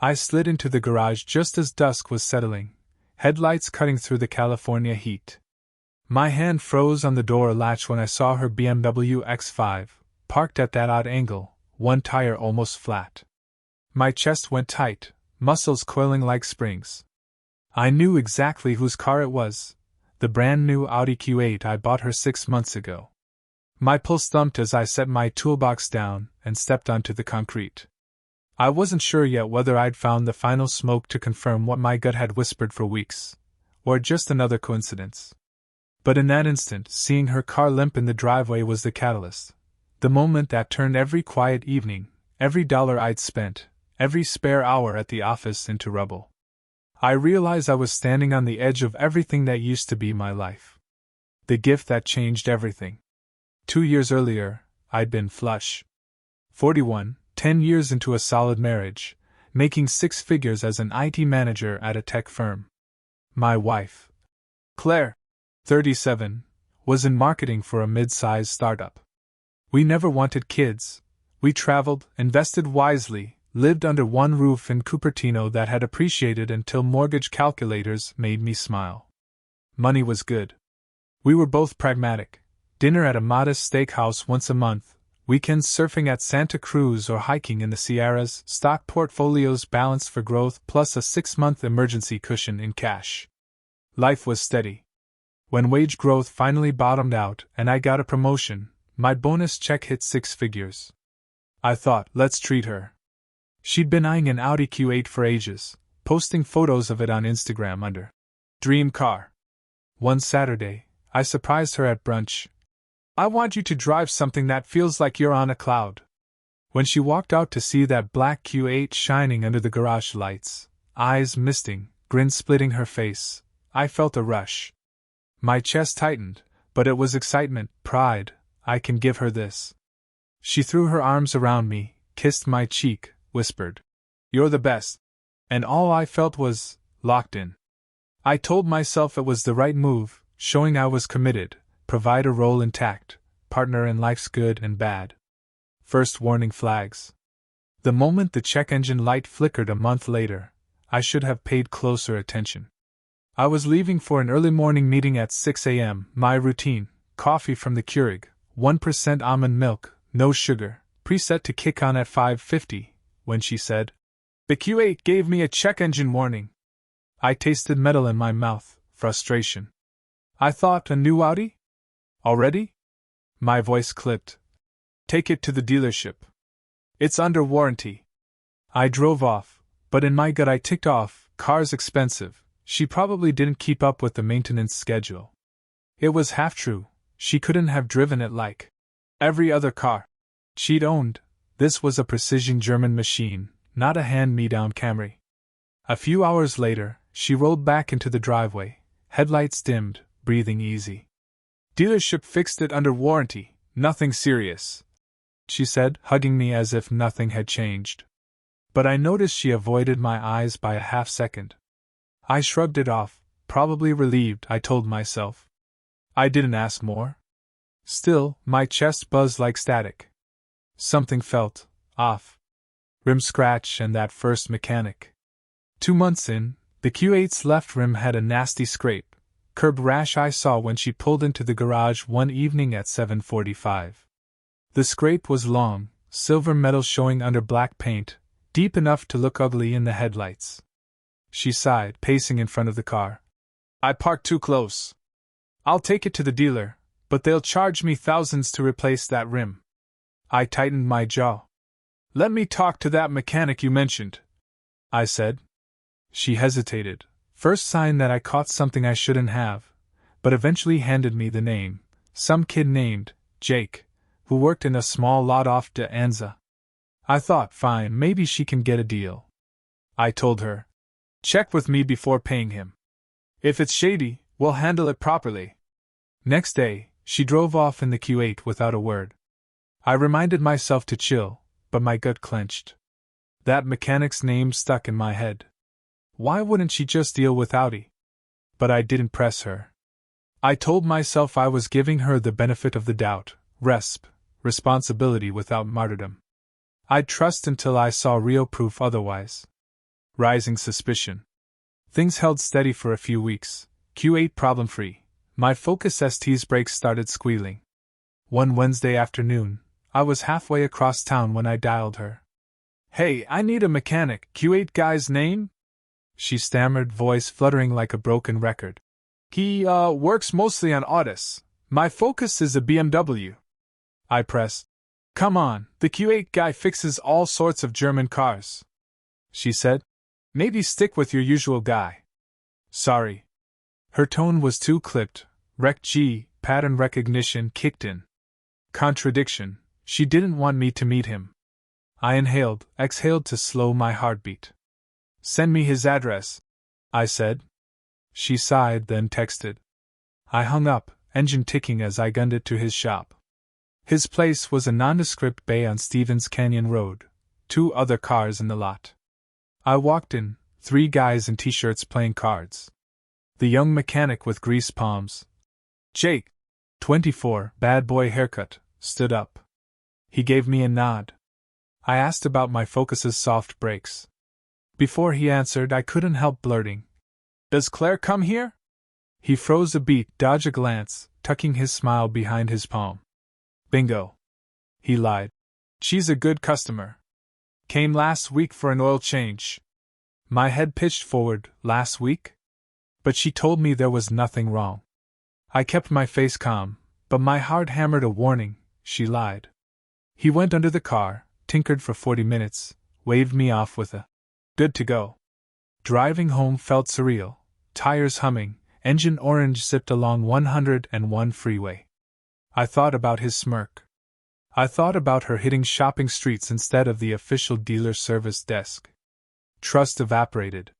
I slid into the garage just as dusk was settling, headlights cutting through the California heat. My hand froze on the door latch when I saw her BMW X5, parked at that odd angle, one tire almost flat. My chest went tight, muscles coiling like springs. I knew exactly whose car it was, the brand new Audi Q8 I bought her 6 months ago. My pulse thumped as I set my toolbox down and stepped onto the concrete. I wasn't sure yet whether I'd found the final smoke to confirm what my gut had whispered for weeks, or just another coincidence. But in that instant, seeing her car limp in the driveway was the catalyst. The moment that turned every quiet evening, every dollar I'd spent, every spare hour at the office into rubble. I realized I was standing on the edge of everything that used to be my life. The gift that changed everything. 2 years earlier, I'd been flush. 41, 10 years into a solid marriage, making 6 figures as an IT manager at a tech firm. My wife, Claire, 37, was in marketing for a mid-sized startup. We never wanted kids. We traveled, invested wisely, lived under one roof in Cupertino that had appreciated until mortgage calculators made me smile. Money was good. We were both pragmatic. Dinner at a modest steakhouse once a month, weekends surfing at Santa Cruz or hiking in the Sierras, stock portfolios balanced for growth plus a 6-month emergency cushion in cash. Life was steady. When wage growth finally bottomed out and I got a promotion, my bonus check hit 6 figures. I thought, let's treat her. She'd been eyeing an Audi Q8 for ages, posting photos of it on Instagram under Dream Car. One Saturday, I surprised her at brunch. I want you to drive something that feels like you're on a cloud. When she walked out to see that black Q8 shining under the garage lights, eyes misting, grin splitting her face, I felt a rush. My chest tightened, but it was excitement, pride. I can give her this. She threw her arms around me, kissed my cheek, whispered, "You're the best." And all I felt was locked in. I told myself it was the right move, showing I was committed, provide a role intact, partner in life's good and bad. First warning flags. The moment the check engine light flickered a month later, I should have paid closer attention. I was leaving for an early morning meeting at 6 a.m., my routine, coffee from the Keurig, 1% almond milk, no sugar, preset to kick on at 5:50, when she said, "The Q8 gave me a check engine warning." I tasted metal in my mouth, frustration. I thought, a new Audi? Already? My voice clipped. "Take it to the dealership. It's under warranty." I drove off, but in my gut I ticked off, car's expensive, she probably didn't keep up with the maintenance schedule. It was half true, she couldn't have driven it like every other car she'd owned. This was a precision German machine, not a hand-me-down Camry. A few hours later, she rolled back into the driveway, headlights dimmed, breathing easy. "Dealership fixed it under warranty, nothing serious," she said, hugging me as if nothing had changed. But I noticed she avoided my eyes by a half-second. I shrugged it off, probably relieved, I told myself. I didn't ask more. Still, my chest buzzed like static. Something felt off. Rim scratch and that first mechanic. 2 months in, the Q8's left rim had a nasty scrape, curb rash I saw when she pulled into the garage one evening at 7:45. The scrape was long, silver metal showing under black paint, deep enough to look ugly in the headlights. She sighed, pacing in front of the car. "I parked too close. I'll take it to the dealer, but they'll charge me thousands to replace that rim." I tightened my jaw. "Let me talk to that mechanic you mentioned," I said. She hesitated, first sign that I caught something I shouldn't have, but eventually handed me the name, some kid named Jake, who worked in a small lot off De Anza. I thought, fine, maybe she can get a deal. I told her, "Check with me before paying him. If it's shady, we'll handle it properly." Next day, she drove off in the Q8 without a word. I reminded myself to chill, but my gut clenched. That mechanic's name stuck in my head. Why wouldn't she just deal with Audi? But I didn't press her. I told myself I was giving her the benefit of the doubt, responsibility without martyrdom. I'd trust until I saw real proof otherwise. Rising suspicion. Things held steady for a few weeks. Q8 problem-free. My Focus ST's brakes started squealing. One Wednesday afternoon, I was halfway across town when I dialed her. "Hey, I need a mechanic. Q8 guy's name?" She stammered, voice fluttering like a broken record. "He, works mostly on Autos. My Focus is a BMW." I pressed. "Come on, the Q8 guy fixes all sorts of German cars," she said. "Maybe stick with your usual guy." "Sorry." Her tone was too clipped. Rec G, pattern recognition kicked in. Contradiction. She didn't want me to meet him. I inhaled, exhaled to slow my heartbeat. "Send me his address," I said. She sighed, then texted. I hung up, engine ticking as I gunned it to his shop. His place was a nondescript bay on Stevens Canyon Road, 2 other cars in the lot. I walked in, 3 guys in t-shirts playing cards. The young mechanic with grease palms, Jake, 24, bad boy haircut, stood up. He gave me a nod. I asked about my Focus's soft brakes. Before he answered, I couldn't help blurting, "Does Claire come here?" He froze a beat, dodged a glance, tucking his smile behind his palm. "Bingo." He lied. "She's a good customer. Came last week for an oil change." My head pitched forward. Last week? But she told me there was nothing wrong. I kept my face calm, but my heart hammered a warning. She lied. He went under the car, tinkered for 40 minutes, waved me off with a "good to go." Driving home felt surreal, tires humming, engine orange zipped along 101 freeway. I thought about his smirk. I thought about her hitting shopping streets instead of the official dealer service desk. Trust evaporated.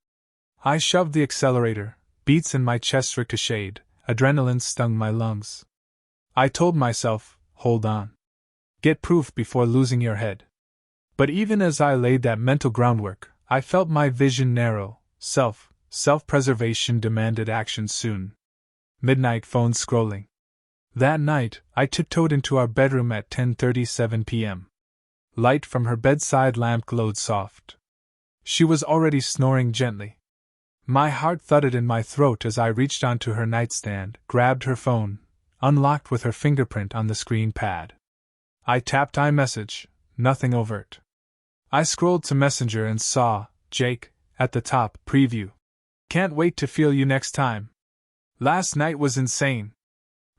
I shoved the accelerator, beats in my chest ricocheted, adrenaline stung my lungs. I told myself, hold on. Get proof before losing your head. But even as I laid that mental groundwork, I felt my vision narrow. Self-preservation demanded action soon. Midnight phone scrolling. That night, I tiptoed into our bedroom at 10:37 p.m. Light from her bedside lamp glowed soft. She was already snoring gently. My heart thudded in my throat as I reached onto her nightstand, grabbed her phone, unlocked with her fingerprint on the screen pad. I tapped iMessage, nothing overt. I scrolled to Messenger and saw, Jake, at the top, preview. Can't wait to feel you next time. Last night was insane.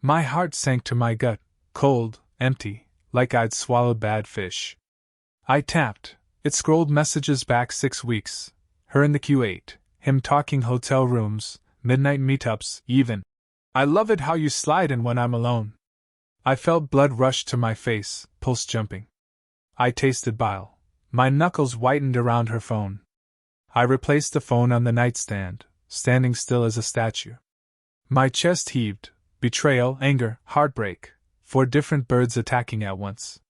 My heart sank to my gut, cold, empty, like I'd swallowed bad fish. I tapped. It scrolled messages back 6 weeks. Her in the Q8, him talking hotel rooms, midnight meetups, even. I love it how you slide in when I'm alone. I felt blood rush to my face, pulse jumping. I tasted bile. My knuckles whitened around her phone. I replaced the phone on the nightstand, standing still as a statue. My chest heaved. Betrayal, anger, heartbreak, 4 different birds attacking at once.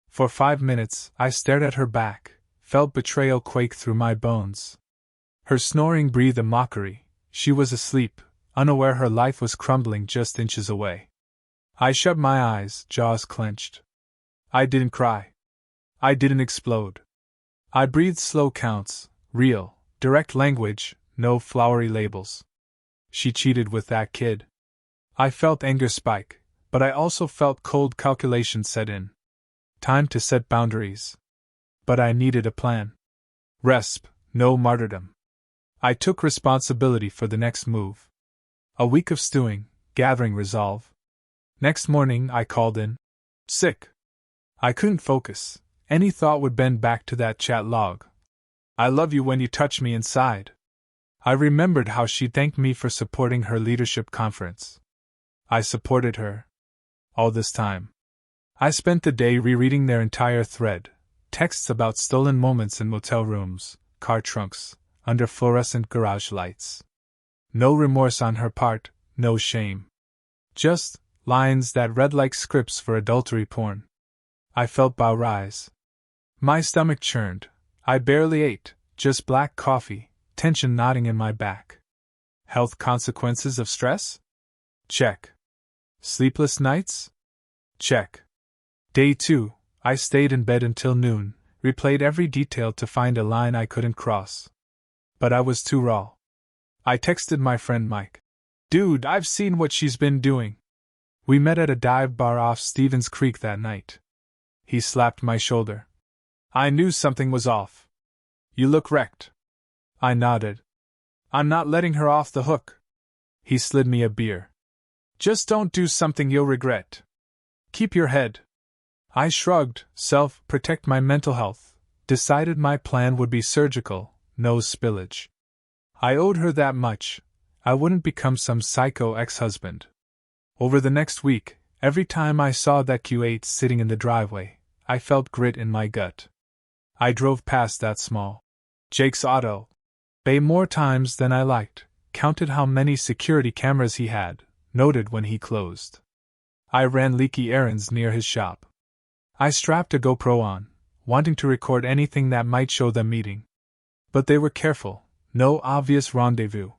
For 5 minutes, I stared at her back, felt betrayal quake through my bones. Her snoring breathed a mockery. She was asleep, unaware her life was crumbling just inches away. I shut my eyes, jaws clenched. I didn't cry. I didn't explode. I breathed slow counts, real, direct language, no flowery labels. She cheated with that kid. I felt anger spike, but I also felt cold calculation set in. Time to set boundaries. But I needed a plan. Resp, no martyrdom. I took responsibility for the next move. A week of stewing, gathering resolve. Next morning I called in. Sick. I couldn't focus. Any thought would bend back to that chat log. I love you when you touch me inside. I remembered how she'd thanked me for supporting her leadership conference. I supported her. All this time. I spent the day rereading their entire thread, texts about stolen moments in motel rooms, car trunks, under fluorescent garage lights. No remorse on her part, no shame. Just lines that read like scripts for adultery porn. I felt bow rise. My stomach churned. I barely ate, just black coffee, tension knotting in my back. Health consequences of stress? Check. Sleepless nights? Check. Day 2, I stayed in bed until noon, replayed every detail to find a line I couldn't cross. But I was too raw. I texted my friend Mike. Dude, I've seen what she's been doing. We met at a dive bar off Stevens Creek that night. He slapped my shoulder. I knew something was off. You look wrecked. I nodded. I'm not letting her off the hook. He slid me a beer. Just don't do something you'll regret. Keep your head. I shrugged, protect my mental health, decided my plan would be surgical, no spillage. I owed her that much. I wouldn't become some psycho ex-husband. Over the next week, every time I saw that Q8 sitting in the driveway, I felt grit in my gut. I drove past that small Jake's Auto Bay more times than I liked, counted how many security cameras he had, noted when he closed. I ran leaky errands near his shop. I strapped a GoPro on, wanting to record anything that might show them meeting. But they were careful, no obvious rendezvous.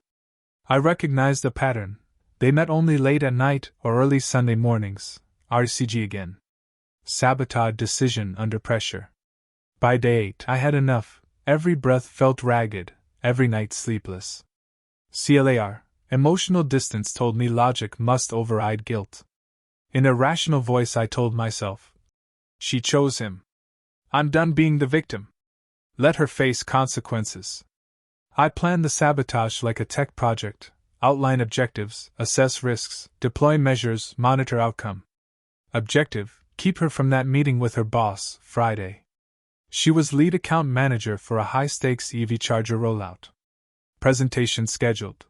I recognized the pattern. They met only late at night or early Sunday mornings. RCG again. Sabotage decision under pressure. By day 8, I had enough. Every breath felt ragged, every night sleepless. CLAR, emotional distance told me logic must override guilt. In a rational voice I told myself, she chose him. I'm done being the victim. Let her face consequences. I planned the sabotage like a tech project, outline objectives, assess risks, deploy measures, monitor outcome. Objective, keep her from that meeting with her boss, Friday. She was lead account manager for a high-stakes EV charger rollout. Presentation scheduled.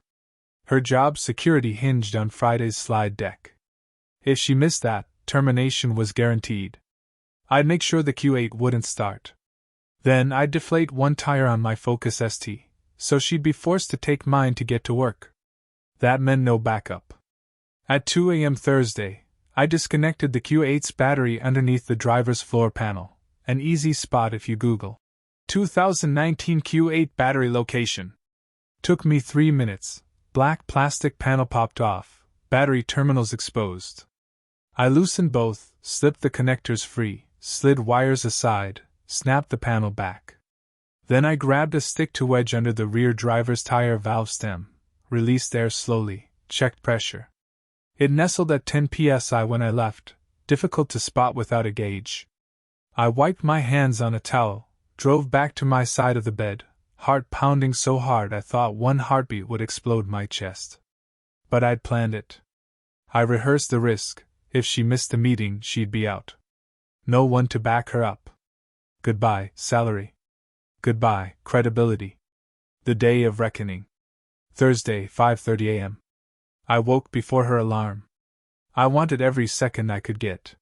Her job security hinged on Friday's slide deck. If she missed that, termination was guaranteed. I'd make sure the Q8 wouldn't start. Then I'd deflate one tire on my Focus ST, so she'd be forced to take mine to get to work. That meant no backup. At 2 a.m. Thursday, I disconnected the Q8's battery underneath the driver's floor panel. An easy spot if you Google 2019 Q8 battery location. Took me 3 minutes. Black plastic panel popped off, battery terminals exposed. I loosened both, slipped the connectors free, slid wires aside, snapped the panel back. Then I grabbed a stick to wedge under the rear driver's tire valve stem, released air slowly, checked pressure. It nestled at 10 psi when I left, difficult to spot without a gauge. I wiped my hands on a towel, drove back to my side of the bed, heart pounding so hard I thought one heartbeat would explode my chest. But I'd planned it. I rehearsed the risk. If she missed the meeting, she'd be out. No one to back her up. Goodbye, salary. Goodbye, credibility. The day of reckoning. Thursday, 5:30 a.m. I woke before her alarm. I wanted every second I could get.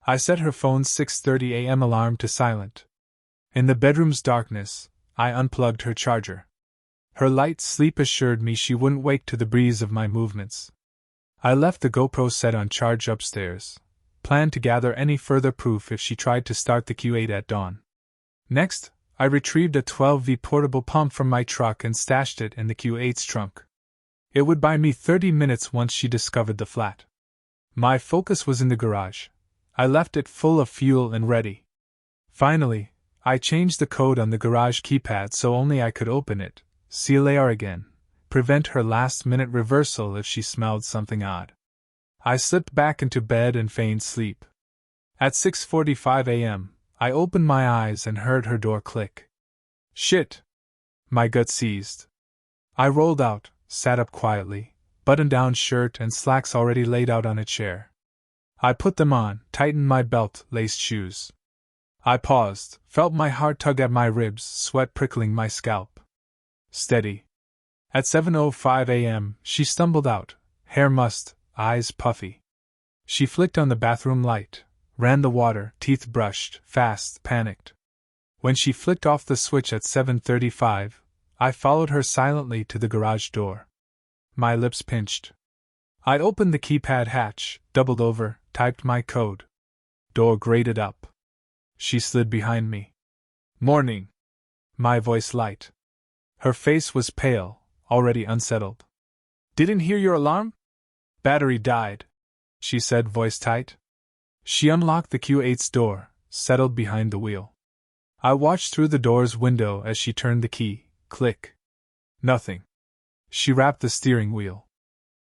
I set her phone's 6:30 a.m. alarm to silent. In the bedroom's darkness, I unplugged her charger. Her light sleep assured me she wouldn't wake to the breeze of my movements. I left the GoPro set on charge upstairs, planned to gather any further proof if she tried to start the Q8 at dawn. Next, I retrieved a 12V portable pump from my truck and stashed it in the Q8's trunk. It would buy me 30 minutes once she discovered the flat. My focus was in the garage. I left it full of fuel and ready. Finally, I changed the code on the garage keypad so only I could open it, CLAR again, prevent her last-minute reversal if she smelled something odd. I slipped back into bed and feigned sleep. At 6:45 a.m., I opened my eyes and heard her door click. Shit! My gut seized. I rolled out, sat up quietly, button-down shirt and slacks already laid out on a chair. I put them on, tightened my belt, laced shoes. I paused, felt my heart tug at my ribs, sweat prickling my scalp. Steady. At 7:05 a.m., she stumbled out, hair mussed, eyes puffy. She flicked on the bathroom light, ran the water, teeth brushed, fast, panicked. When she flicked off the switch at 7:35, I followed her silently to the garage door. My lips pinched. I opened the keypad hatch, doubled over, typed my code. Door grated up. She slid behind me. Morning. My voice light. Her face was pale, already unsettled. Didn't hear your alarm? Battery died, she said, voice tight. She unlocked the Q8's door, settled behind the wheel. I watched through the door's window as she turned the key, click. Nothing. She rapped the steering wheel.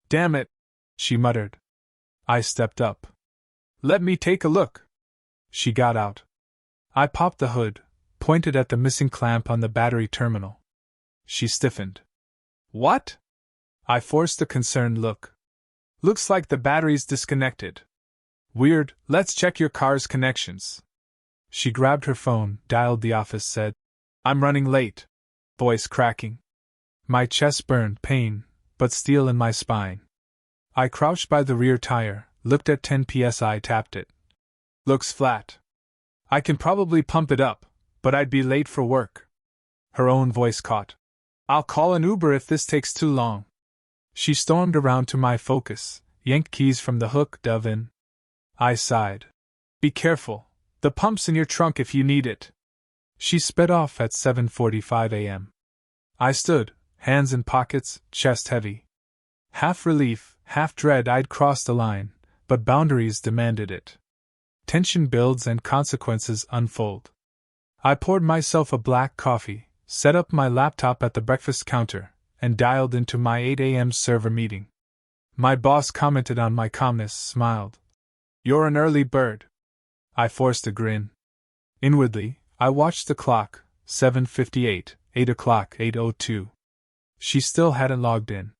Damn it, she muttered. I stepped up. Let me take a look. She got out. I popped the hood, pointed at the missing clamp on the battery terminal. She stiffened. What? I forced a concerned look. Looks like the battery's disconnected. Weird, let's check your car's connections. She grabbed her phone, dialed the office, said, I'm running late. Voice cracking. My chest burned, pain, but steel in my spine. I crouched by the rear tire, looked at 10 psi, tapped it. Looks flat. I can probably pump it up, but I'd be late for work. Her own voice caught. I'll call an Uber if this takes too long. She stormed around to my Focus, yanked keys from the hook, dove in. I sighed. Be careful. The pump's in your trunk if you need it. She sped off at 7:45 a.m. I stood, hands in pockets, chest heavy. Half relief, half dread. I'd crossed the line, but boundaries demanded it. Tension builds and consequences unfold. I poured myself a black coffee, set up my laptop at the breakfast counter, and dialed into my 8 a.m. server meeting. My boss commented on my calmness, smiled. You're an early bird. I forced a grin. Inwardly, I watched the clock, 7:58, 8 o'clock, 8:02. She still hadn't logged in.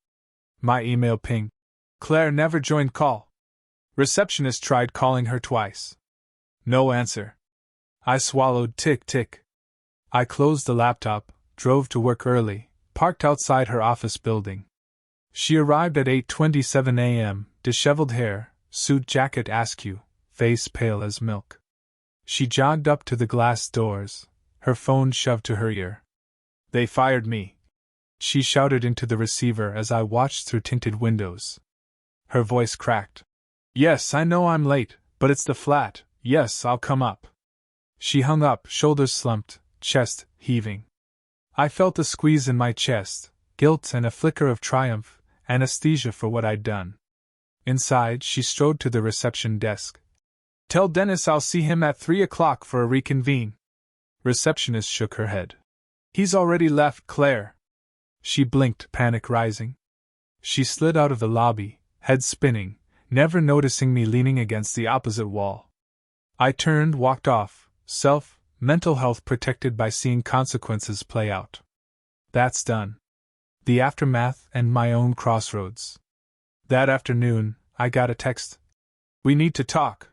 My email pinged. Claire never joined call. Receptionist tried calling her twice. No answer. I swallowed, tick, tick. I closed the laptop, drove to work early, parked outside her office building. She arrived at 8:27 a.m., disheveled hair, suit jacket askew, face pale as milk. She jogged up to the glass doors, her phone shoved to her ear. They fired me. She shouted into the receiver as I watched through tinted windows. Her voice cracked. Yes, I know I'm late, but it's the flat. Yes, I'll come up. She hung up, shoulders slumped, chest heaving. I felt a squeeze in my chest, guilt and a flicker of triumph, anesthesia for what I'd done. Inside, she strode to the reception desk. Tell Dennis I'll see him at 3 o'clock for a reconvene. Receptionist shook her head. He's already left, Claire. She blinked, panic rising. She slid out of the lobby, head spinning, never noticing me leaning against the opposite wall. I turned, walked off, mental health protected by seeing consequences play out. That's done. The aftermath and my own crossroads. That afternoon, I got a text. We need to talk.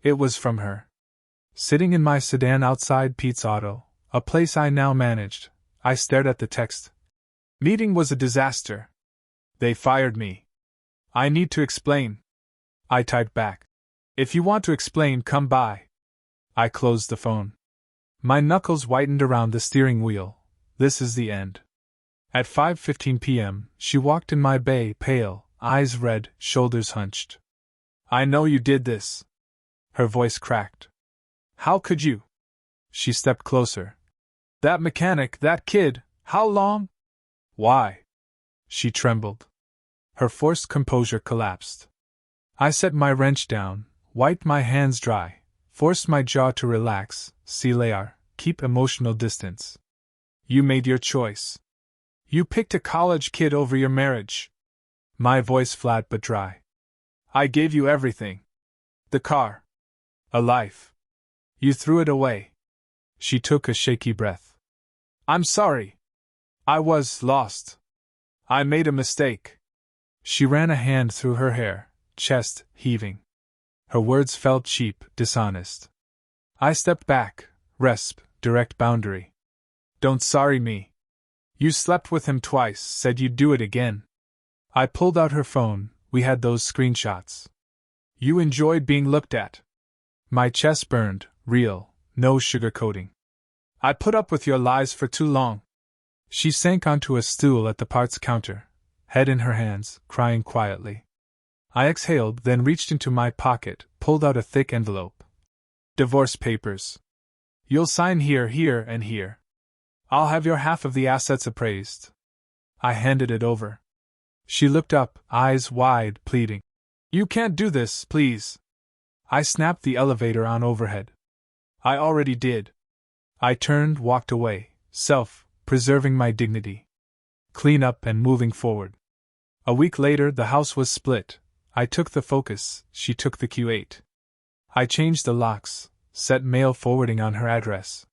It was from her. Sitting in my sedan outside Pete's Auto, a place I now managed, I stared at the text. Meeting was a disaster. They fired me. I need to explain. I typed back. If you want to explain, come by. I closed the phone. My knuckles whitened around the steering wheel. This is the end. At 5:15 p.m., she walked in my bay, pale, eyes red, shoulders hunched. I know you did this. Her voice cracked. How could you? She stepped closer. That mechanic, that kid, how long? Why? She trembled. Her forced composure collapsed. I set my wrench down, wiped my hands dry, forced my jaw to relax, Lear, keep emotional distance. You made your choice. You picked a college kid over your marriage. My voice flat but dry. I gave you everything. The car. A life. You threw it away. She took a shaky breath. I'm sorry. I was lost. I made a mistake. She ran a hand through her hair, chest heaving. Her words felt cheap, dishonest. I stepped back, direct boundary. Don't sorry me. You slept with him twice, said you'd do it again. I pulled out her phone, we had those screenshots. You enjoyed being looked at. My chest burned, real, no sugarcoating. I put up with your lies for too long. She sank onto a stool at the parts counter, head in her hands, crying quietly. I exhaled, then reached into my pocket, pulled out a thick envelope. Divorce papers. You'll sign here, here, and here. I'll have your half of the assets appraised. I handed it over. She looked up, eyes wide, pleading. You can't do this, please. I snapped the elevator on overhead. I already did. I turned, walked away, preserving my dignity. clean up and moving forward. A week later, the house was split. I took the Focus, she took the Q8. I changed the locks, set mail forwarding on her address.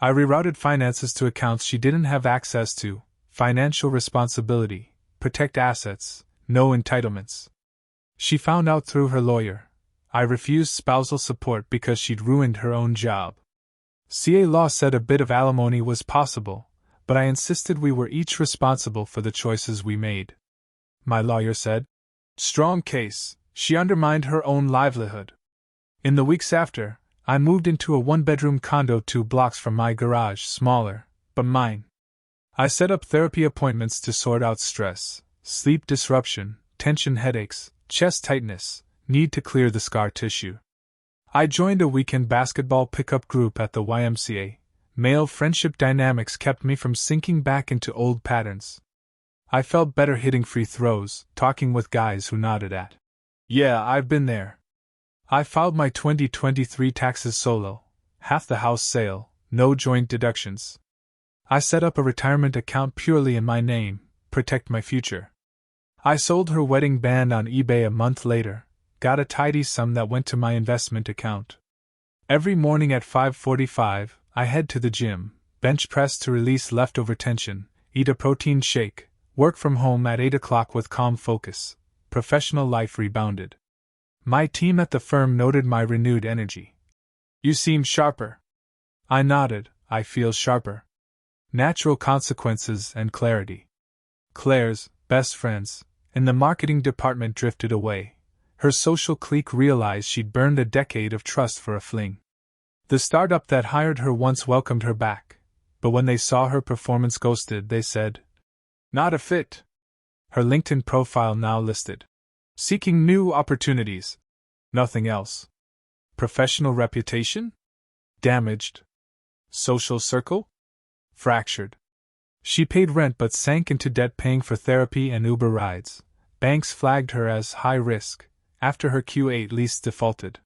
I rerouted finances to accounts she didn't have access to, financial responsibility, protect assets, no entitlements. She found out through her lawyer. I refused spousal support because she'd ruined her own job. CA law said a bit of alimony was possible, but I insisted we were each responsible for the choices we made. My lawyer said, strong case, she undermined her own livelihood. In the weeks after, I moved into a one-bedroom condo 2 blocks from my garage, smaller, but mine. I set up therapy appointments to sort out stress, sleep disruption, tension headaches, chest tightness, need to clear the scar tissue. I joined a weekend basketball pickup group at the YMCA. Male friendship dynamics kept me from sinking back into old patterns. I felt better hitting free throws, talking with guys who nodded at. Yeah, I've been there. I filed my 2023 taxes solo, half the house sale, no joint deductions. I set up a retirement account purely in my name, protect my future. I sold her wedding band on eBay a month later, got a tidy sum that went to my investment account. Every morning at 5:45, I head to the gym, bench press to release leftover tension, eat a protein shake, work from home at 8 o'clock with calm focus. Professional life rebounded. My team at the firm noted my renewed energy. You seem sharper. I nodded, I feel sharper. Natural consequences and clarity. Claire's best friends in the marketing department drifted away. Her social clique realized she'd burned a decade of trust for a fling. The startup that hired her once welcomed her back, but when they saw her performance ghosted, they said, not a fit. Her LinkedIn profile now listed, seeking new opportunities. Nothing else. Professional reputation? Damaged. Social circle? Fractured. She paid rent but sank into debt paying for therapy and Uber rides. Banks flagged her as high risk after her Q8 lease defaulted.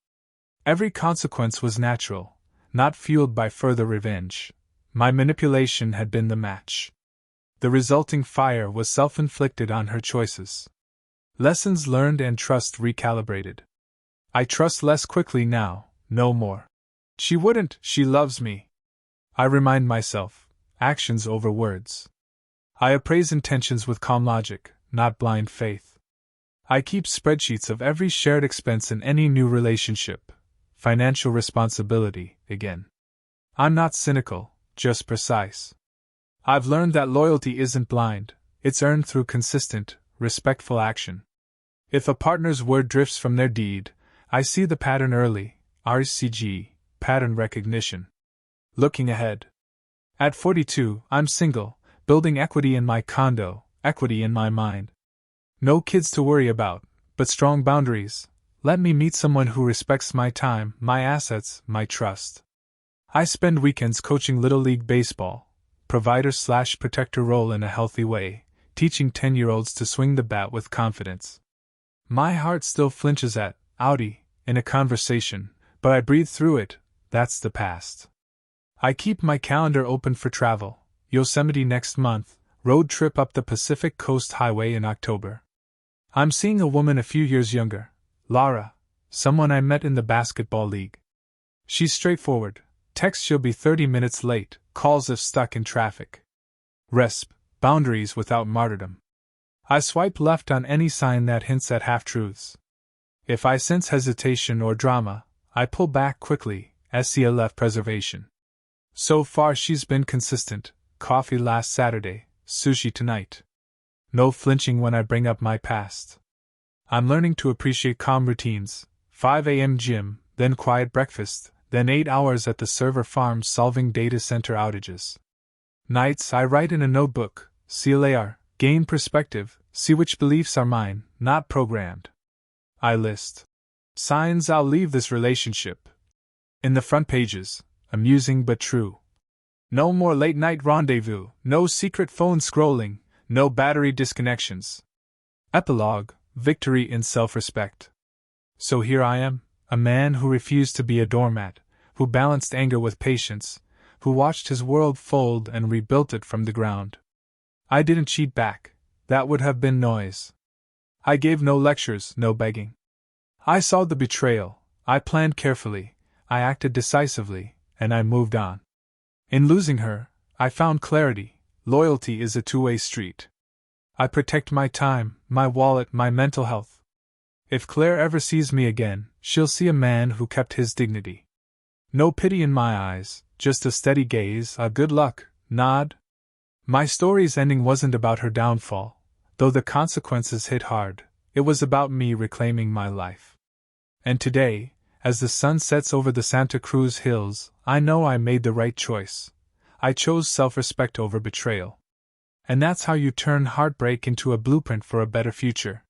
Every consequence was natural, not fueled by further revenge. My manipulation had been the match. The resulting fire was self-inflicted on her choices. Lessons learned and trust recalibrated. I trust less quickly now, no more. She wouldn't, she loves me. I remind myself, actions over words. I appraise intentions with calm logic, not blind faith. I keep spreadsheets of every shared expense in any new relationship. Financial responsibility, again. I'm not cynical, just precise. I've learned that loyalty isn't blind, it's earned through consistent, respectful action. If a partner's word drifts from their deed, I see the pattern early, RCG, pattern recognition. Looking ahead. At 42, I'm single, building equity in my condo, equity in my mind. No kids to worry about, but strong boundaries. Let me meet someone who respects my time, my assets, my trust. I spend weekends coaching Little League Baseball, provider/protector role in a healthy way, teaching 10-year-olds to swing the bat with confidence. My heart still flinches at Audi in a conversation, but I breathe through it. That's the past. I keep my calendar open for travel. Yosemite next month, road trip up the Pacific Coast Highway in October. I'm seeing a woman a few years younger, Laura, someone I met in the basketball league. She's straightforward, texts she'll be 30 minutes late, calls if stuck in traffic. Resp, boundaries without martyrdom. I swipe left on any sign that hints at half-truths. If I sense hesitation or drama, I pull back quickly, SCLF preservation. So far she's been consistent, coffee last Saturday, sushi tonight. No flinching when I bring up my past. I'm learning to appreciate calm routines, 5 a.m. gym, then quiet breakfast, then 8 hours at the server farm solving data center outages. Nights I write in a notebook, CLAR, gain perspective, see which beliefs are mine, not programmed. I list signs I'll leave this relationship. In the front pages, amusing but true. No more late-night rendezvous, no secret phone scrolling, no battery disconnections. Epilogue, victory in self-respect. So here I am, a man who refused to be a doormat, who balanced anger with patience, who watched his world fold and rebuilt it from the ground. I didn't cheat back, that would have been noise. I gave no lectures, no begging. I saw the betrayal, I planned carefully, I acted decisively, and I moved on. In losing her, I found clarity. Loyalty is a two-way street. I protect my time, my wallet, my mental health. If Claire ever sees me again, she'll see a man who kept his dignity. No pity in my eyes, just a steady gaze, a good luck nod. My story's ending wasn't about her downfall, though the consequences hit hard. It was about me reclaiming my life. And today, as the sun sets over the Santa Cruz hills, I know I made the right choice. I chose self-respect over betrayal. And that's how you turn heartbreak into a blueprint for a better future.